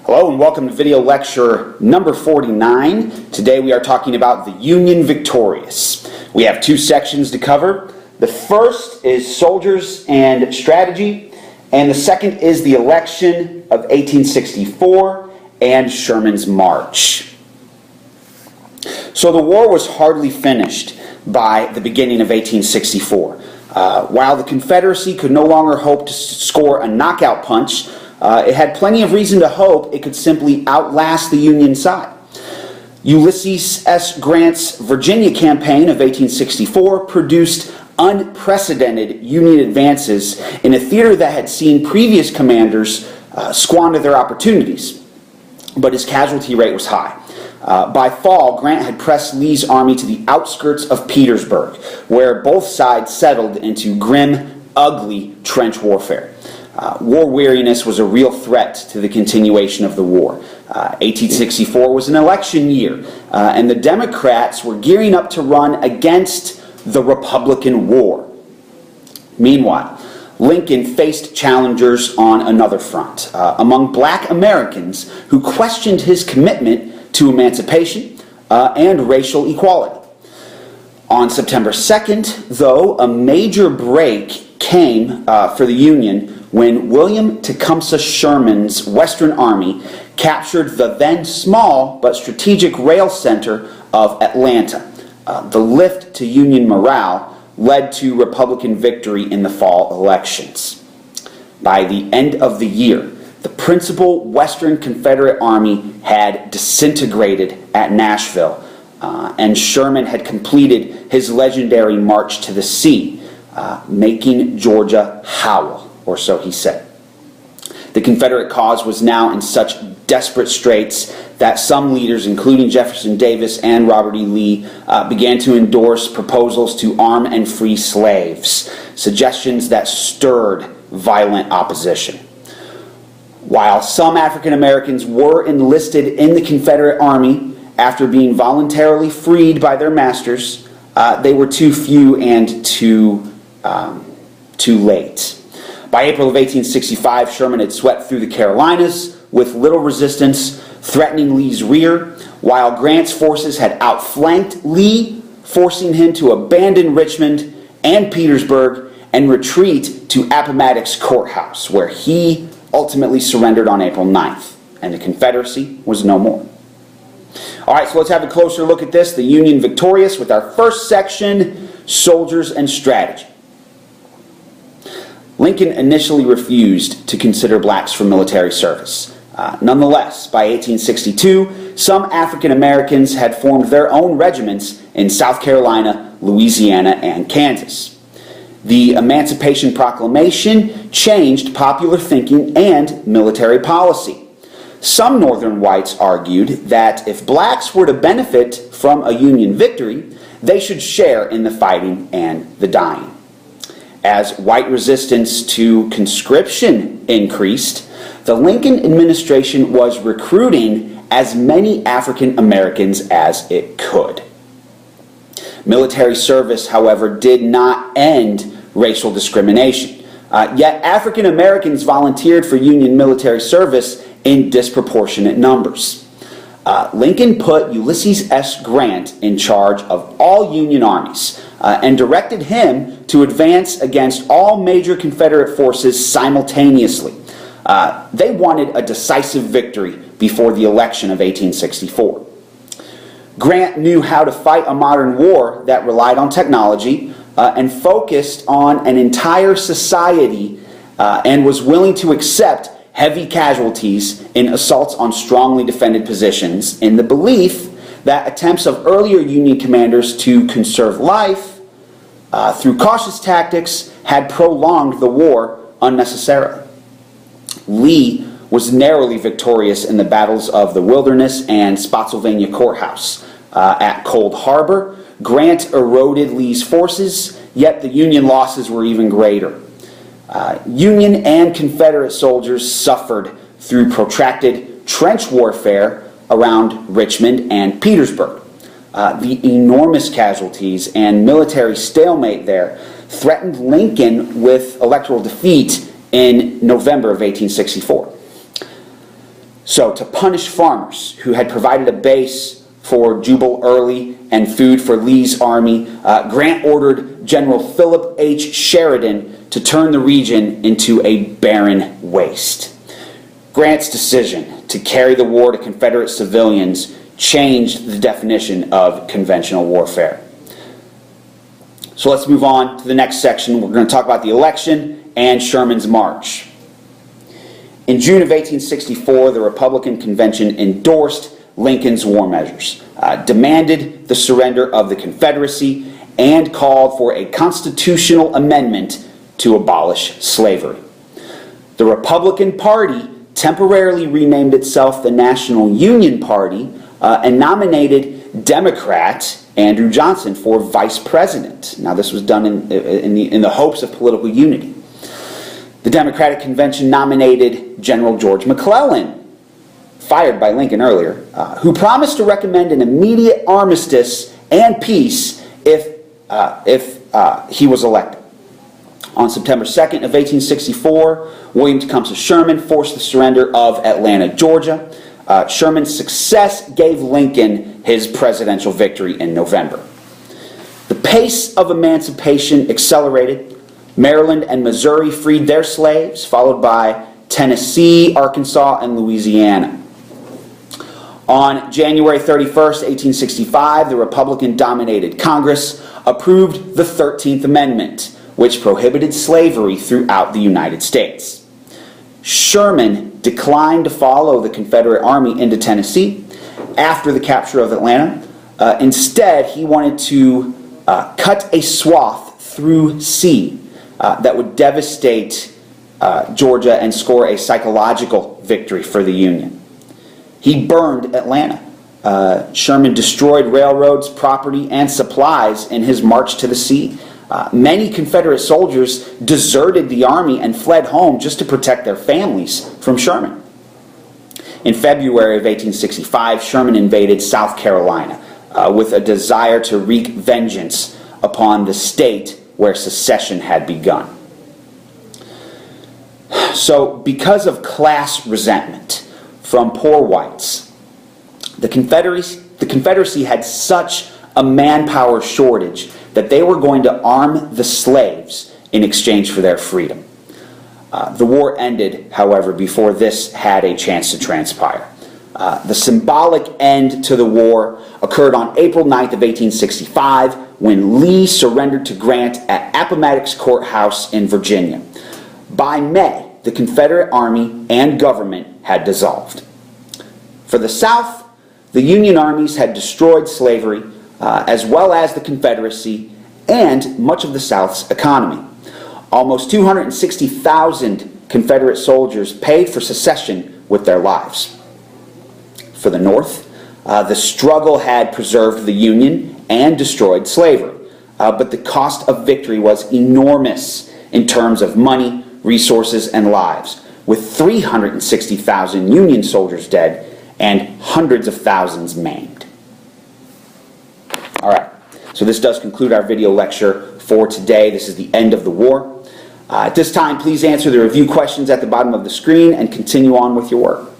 Hello and welcome to video lecture number 49. Today we are talking about the Union victorious. We have two sections to cover. The first is soldiers and strategy, and the second is the election of 1864 and Sherman's march. So the war was hardly finished by the beginning of 1864. While the Confederacy could no longer hope to score a knockout punch, it had plenty of reason to hope it could simply outlast the Union side. Ulysses S. Grant's Virginia campaign of 1864 produced unprecedented Union advances in a theater that had seen previous commanders squander their opportunities, but his casualty rate was high. By fall, Grant had pressed Lee's army to the outskirts of Petersburg, where both sides settled into grim, ugly trench warfare. War weariness was a real threat to the continuation of the war. 1864 was an election year, and the Democrats were gearing up to run against the Republican war. Meanwhile, Lincoln faced challengers on another front, among black Americans who questioned his commitment to emancipation and racial equality. On September 2nd, though, a major break came for the Union when William Tecumseh Sherman's Western Army captured the then small but strategic rail center of Atlanta. The lift to Union morale led to Republican victory in the fall elections. By the end of the year, the principal Western Confederate Army had disintegrated at Nashville, and Sherman had completed his legendary march to the sea, making Georgia howl, or so he said. The Confederate cause was now in such desperate straits that some leaders, including Jefferson Davis and Robert E. Lee, began to endorse proposals to arm and free slaves, suggestions that stirred violent opposition. While some African Americans were enlisted in the Confederate Army after being voluntarily freed by their masters, they were too few and too late. By April of 1865, Sherman had swept through the Carolinas with little resistance, threatening Lee's rear, while Grant's forces had outflanked Lee, forcing him to abandon Richmond and Petersburg and retreat to Appomattox Courthouse, where he ultimately surrendered on April 9th, and the Confederacy was no more. All right, so let's have a closer look at this, the Union victorious, with our first section, soldiers and strategy. Lincoln initially refused to consider blacks for military service. Nonetheless, by 1862, some African Americans had formed their own regiments in South Carolina, Louisiana, and Kansas. The Emancipation Proclamation changed popular thinking and military policy. Some Northern whites argued that if blacks were to benefit from a Union victory, they should share in the fighting and the dying. As white resistance to conscription increased, the Lincoln administration was recruiting as many African Americans as it could. Military service, however, did not end racial discrimination. Yet African Americans volunteered for Union military service in disproportionate numbers. Lincoln put Ulysses S. Grant in charge of all Union armies and directed him to advance against all major Confederate forces simultaneously. They wanted a decisive victory before the election of 1864. Grant knew how to fight a modern war that relied on technology and focused on an entire society and was willing to accept heavy casualties in assaults on strongly defended positions in the belief that attempts of earlier Union commanders to conserve life through cautious tactics had prolonged the war unnecessarily. Lee was narrowly victorious in the battles of the Wilderness and Spotsylvania Courthouse. At Cold Harbor, Grant eroded Lee's forces, yet the Union losses were even greater. Union and Confederate soldiers suffered through protracted trench warfare around Richmond and Petersburg. The enormous casualties and military stalemate there threatened Lincoln with electoral defeat in November of 1864. So, to punish farmers who had provided a base for Jubal Early and food for Lee's army, Grant ordered General Philip H. Sheridan to turn the region into a barren waste. Grant's decision to carry the war to Confederate civilians changed the definition of conventional warfare. So let's move on to the next section. We're going to talk about the election and Sherman's march. In June of 1864, the Republican Convention endorsed Lincoln's war measures, demanded the surrender of the Confederacy, and called for a constitutional amendment to abolish slavery. The Republican Party temporarily renamed itself the National Union Party and nominated Democrat Andrew Johnson for vice president. Now, this was done in the hopes of political unity. The Democratic Convention nominated General George McClellan, fired by Lincoln earlier, who promised to recommend an immediate armistice and peace if he was elected. On September 2nd of 1864, William Tecumseh Sherman forced the surrender of Atlanta, Georgia. Sherman's success gave Lincoln his presidential victory in November. The pace of emancipation accelerated. Maryland and Missouri freed their slaves, followed by Tennessee, Arkansas, and Louisiana. On January 31st, 1865, the Republican-dominated Congress approved the 13th Amendment, which prohibited slavery throughout the United States. Sherman declined to follow the Confederate Army into Tennessee after the capture of Atlanta. Instead, he wanted to cut a swath through sea that would devastate Georgia and score a psychological victory for the Union. He burned Atlanta. Sherman destroyed railroads, property, and supplies in his march to the sea. Many Confederate soldiers deserted the army and fled home just to protect their families from Sherman. In February of 1865, Sherman invaded South Carolina with a desire to wreak vengeance upon the state where secession had begun. So, because of class resentment from poor whites, the Confederacy had such a manpower shortage that they were going to arm the slaves in exchange for their freedom. The war ended, however, before this had a chance to transpire. The symbolic end to the war occurred on April 9th of 1865 when Lee surrendered to Grant at Appomattox Courthouse in Virginia. By May, the Confederate Army and government had dissolved. For the South, the Union armies had destroyed slavery, as well as the Confederacy and much of the South's economy. Almost 260,000 Confederate soldiers paid for secession with their lives. For the North, the struggle had preserved the Union and destroyed slavery, but the cost of victory was enormous in terms of money, resources, and lives, with 360,000 Union soldiers dead and hundreds of thousands maimed. All right, so this does conclude our video lecture for today. This is the end of the war. At this time, please answer the review questions at the bottom of the screen and continue on with your work.